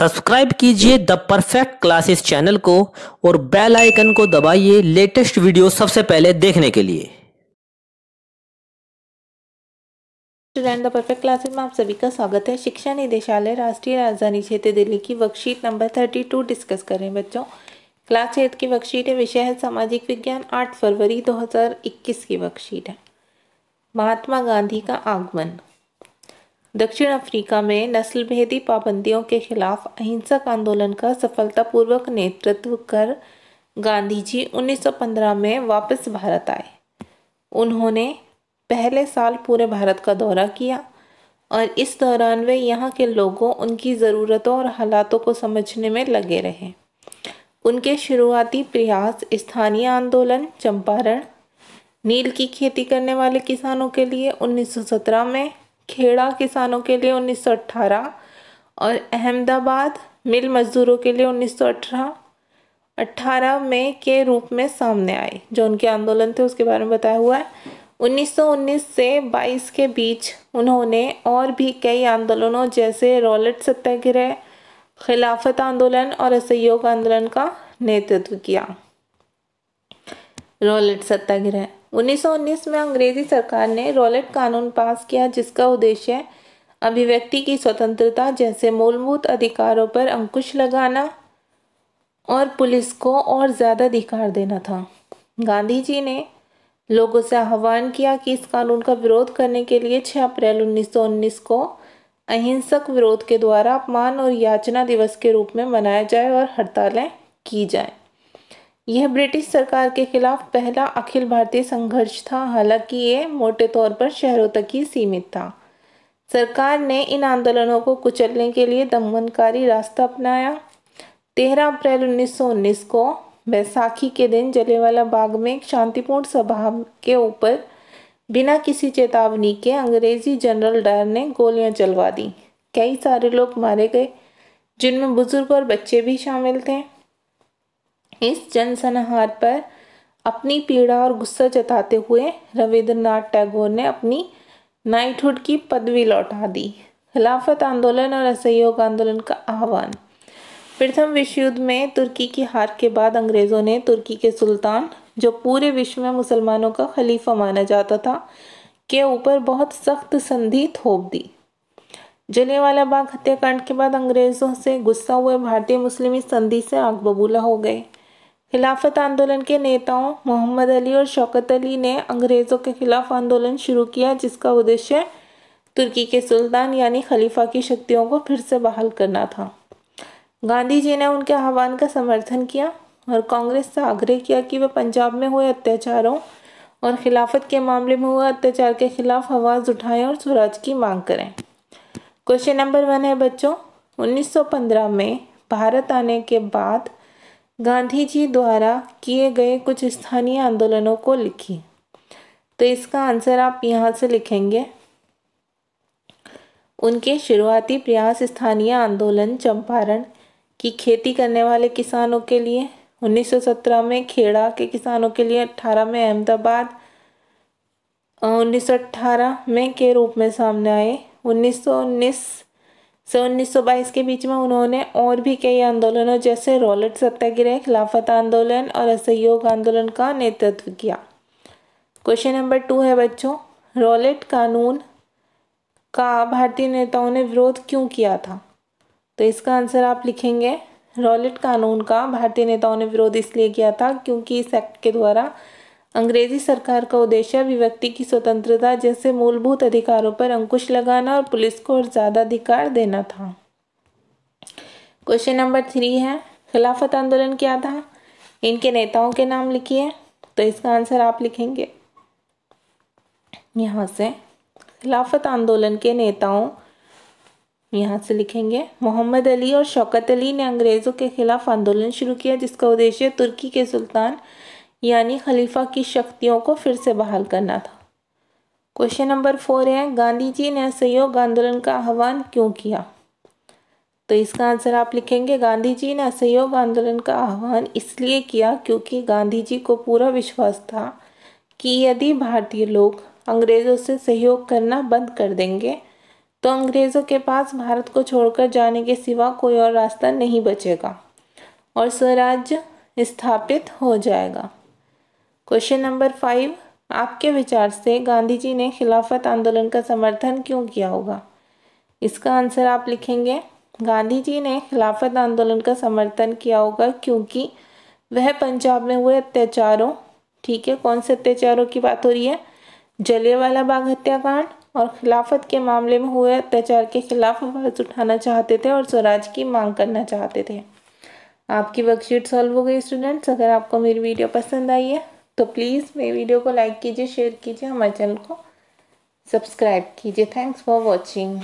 Subscribe कीजिए the perfect classes channel को और बेल आइकन को दबाइए लेटेस्ट वीडियो सबसे पहले देखने के लिए। स्टूडेंट द परफेक्ट क्लासेस में आप सभी का स्वागत है। शिक्षा निदेशालय राष्ट्रीय राजधानी क्षेत्र दिल्ली की वर्कशीट नंबर 32 डिस्कस कर रहे हैं बच्चों। क्लास 8 की वर्कशीट है, विषय है सामाजिक विज्ञान। 8 फरवरी 2021 की वर्कशीट है। महात्मा गांधी का आगमन। दक्षिण अफ्रीका में नस्लभेदी पाबंदियों के खिलाफ अहिंसक आंदोलन का सफलतापूर्वक नेतृत्व कर गांधी जी 1915 में वापस भारत आए। उन्होंने पहले साल पूरे भारत का दौरा किया और इस दौरान वे यहाँ के लोगों, उनकी ज़रूरतों और हालातों को समझने में लगे रहे। उनके शुरुआती प्रयास स्थानीय आंदोलन चंपारण, नील की खेती करने वाले किसानों के लिए 1917 में, खेड़ा किसानों के लिए 1918 और अहमदाबाद मिल मजदूरों के लिए 1918 में के रूप में सामने आए। जो उनके आंदोलन थे उसके बारे में बताया हुआ है। 1919 से 22 के बीच उन्होंने और भी कई आंदोलनों जैसे रॉलेट सत्याग्रह, खिलाफत आंदोलन और असहयोग आंदोलन का नेतृत्व किया। रॉलेट सत्याग्रह 1919 में अंग्रेजी सरकार ने रॉलेट कानून पास किया, जिसका उद्देश्य अभिव्यक्ति की स्वतंत्रता जैसे मूलभूत अधिकारों पर अंकुश लगाना और पुलिस को और ज़्यादा अधिकार देना था। गांधी जी ने लोगों से आह्वान किया कि इस कानून का विरोध करने के लिए 6 अप्रैल 1919 को अहिंसक विरोध के द्वारा अपमान और याचना दिवस के रूप में मनाया जाए और हड़तालें की जाए। यह ब्रिटिश सरकार के खिलाफ पहला अखिल भारतीय संघर्ष था, हालांकि ये मोटे तौर पर शहरों तक ही सीमित था। सरकार ने इन आंदोलनों को कुचलने के लिए दमनकारी रास्ता अपनाया। 13 अप्रैल 1919 को बैसाखी के दिन जलियांवाला बाग में एक शांतिपूर्ण सभा के ऊपर बिना किसी चेतावनी के अंग्रेजी जनरल डायर ने गोलियां चलवा दी। कई सारे लोग मारे गए, जिनमें बुजुर्ग और बच्चे भी शामिल थे। इस जनसंहार पर अपनी पीड़ा और गुस्सा जताते हुए रविंद्रनाथ टैगोर ने अपनी नाइटहुड की पदवी लौटा दी। खिलाफत आंदोलन और असहयोग आंदोलन का आह्वान। प्रथम विश्व युद्ध में तुर्की की हार के बाद अंग्रेजों ने तुर्की के सुल्तान, जो पूरे विश्व में मुसलमानों का खलीफा माना जाता था, के ऊपर बहुत सख्त संधि थोप दी। जलियांवाला बाग हत्याकांड के बाद अंग्रेजों से गुस्सा हुए भारतीय मुस्लिम इस संधि से आग बबूला हो गए। खिलाफत आंदोलन के नेताओं मोहम्मद अली और शौकत अली ने अंग्रेजों के खिलाफ आंदोलन शुरू किया, जिसका उद्देश्य तुर्की के सुल्तान यानी खलीफा की शक्तियों को फिर से बहाल करना था। गांधी जी ने उनके आह्वान का समर्थन किया और कांग्रेस से आग्रह किया कि वे पंजाब में हुए अत्याचारों और खिलाफत के मामले में हुए अत्याचार के खिलाफ आवाज़ उठाएं और स्वराज की मांग करें। क्वेश्चन नंबर 1 है बच्चों, 1915 में भारत आने के बाद गांधी जी द्वारा किए गए कुछ स्थानीय आंदोलनों को लिखिए। तो इसका आंसर आप यहाँ से लिखेंगे। उनके शुरुआती प्रयास स्थानीय आंदोलन चंपारण की खेती करने वाले किसानों के लिए, 1917 में खेड़ा के किसानों के लिए, 18 में अहमदाबाद 1918 में के रूप में सामने आए। 1919 से 1922 के बीच में उन्होंने और भी कई आंदोलनों जैसे रॉलेट सत्याग्रह, खिलाफत आंदोलन और असहयोग आंदोलन का नेतृत्व किया। क्वेश्चन नंबर 2 है बच्चों, रॉलेट कानून का भारतीय नेताओं ने विरोध क्यों किया था? तो इसका आंसर आप लिखेंगे। रॉलेट कानून का भारतीय नेताओं ने विरोध इसलिए किया था क्योंकि इस एक्ट के द्वारा अंग्रेजी सरकार का उद्देश्य अभिव्यक्ति की स्वतंत्रता जैसे मूलभूत अधिकारों पर अंकुश लगाना और पुलिस को और ज़्यादा अधिकार देना था। क्वेश्चन नंबर 3 है, खिलाफत आंदोलन क्या था? इनके नेताओं के नाम लिखिए। तो इसका आंसर आप लिखेंगे यहाँ से। खिलाफत आंदोलन के नेताओं यहाँ से लिखेंगे। मोहम्मद अली और शौकत अली ने अंग्रेज़ों के खिलाफ आंदोलन शुरू किया, जिसका उद्देश्य तुर्की के सुल्तान यानी खलीफा की शक्तियों को फिर से बहाल करना था। क्वेश्चन नंबर 4 है, गांधी जी ने असहयोग आंदोलन का आह्वान क्यों किया? तो इसका आंसर आप लिखेंगे। गांधी जी ने असहयोग आंदोलन का आह्वान इसलिए किया क्योंकि गांधी जी को पूरा विश्वास था कि यदि भारतीय लोग अंग्रेज़ों से सहयोग करना बंद कर देंगे तो अंग्रेज़ों के पास भारत को छोड़कर जाने के सिवा कोई और रास्ता नहीं बचेगा और स्वराज्य स्थापित हो जाएगा। क्वेश्चन नंबर 5, आपके विचार से गांधी जी ने खिलाफत आंदोलन का समर्थन क्यों किया होगा? इसका आंसर आप लिखेंगे, गांधी जी ने खिलाफत आंदोलन का समर्थन किया होगा क्योंकि वह पंजाब में हुए अत्याचारों, ठीक है, कौन से अत्याचारों की बात हो रही है? जलियांवाला बाग हत्याकांड और खिलाफत के मामले में हुए अत्याचार के खिलाफ आवाज उठाना चाहते थे और स्वराज की मांग करना चाहते थे। आपकी वर्कशीट सॉल्व हो गई स्टूडेंट्स। अगर आपको मेरी वीडियो पसंद आई है तो प्लीज़ मेरी वीडियो को लाइक कीजिए, शेयर कीजिए, हमारे चैनल को सब्सक्राइब कीजिए। Thanks for watching.